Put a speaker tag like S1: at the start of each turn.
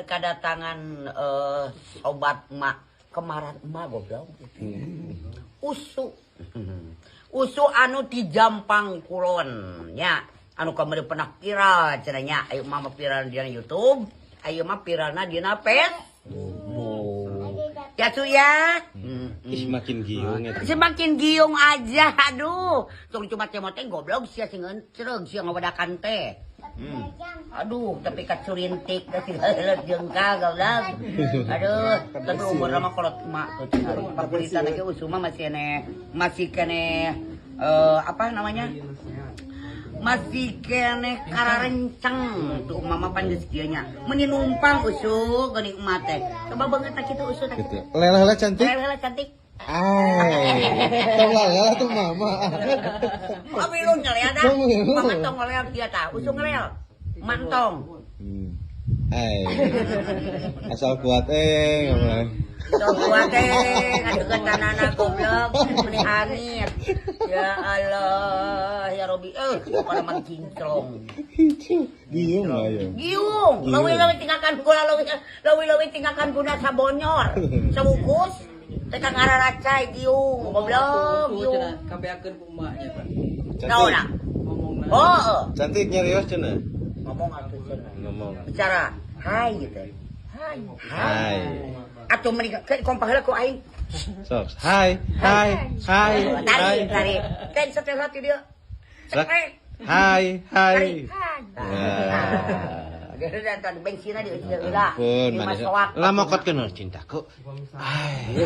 S1: kedatangan sobat emak kemarin emak goblok. Usu. Usu anu di Jampang Kulon nya. Anu kamari pernah viral cenanya. Ayo mama viral di YouTube, ayo mah viralna dina ya tuh ya.
S2: Semakin giung ya.
S1: Semakin giung aja, aduh. Tong cuma teh goblok sia sing cereg sia ngawadakan teh. Aduh, tapi kacurintik da segala jengkal goblok. Aduh, tapi umurna mah kolot emak tuh cenah. Papulita lagi usuma masih kene apa namanya? Masih kene kararenceng tuh mama pandes dianya. Meni numpang usuk geuning emak teh. Coba banget tak kitu usuk tak kitu.
S2: Lelah cantik.
S1: Lelah cantik.
S2: Tong lelah tuh mama.
S1: Abi lu nyelea dah. Mama tong ngeleak dia tah. Usuk ngeleak. Mantong.
S2: Asal kuat ngomong.
S1: Tong kuat ngadegetan anak goblok meni hamil. Ya Allah, ya Robi pada mah kinclong.
S2: Giung ayo.
S1: Giung, lawi-lawi tinggalkan gula lawi-lawi tinggalkan guna sabonyor. Sabungkus teh kang araracai giung, goblok. Giung.
S3: Kabeakeun ku emaknya tah.
S1: Naona?
S3: Ngomongna.
S1: Oh.
S2: Cantik nyarios cenah.
S1: Ngomong atuh cenah.
S2: Ngomong.
S1: Bicara, hai gitu. Hai.
S2: Hai.
S1: Atuh meni kompah heula ku aing.
S2: Sok. Hai.
S1: Tarik. Kan setel hati dia. Cekrek.
S2: Hai.
S1: Hai.
S2: Wah.
S1: Dia datang bensinna di heula.
S2: Ampun, manis. Lama kot kenal cintaku. Hai.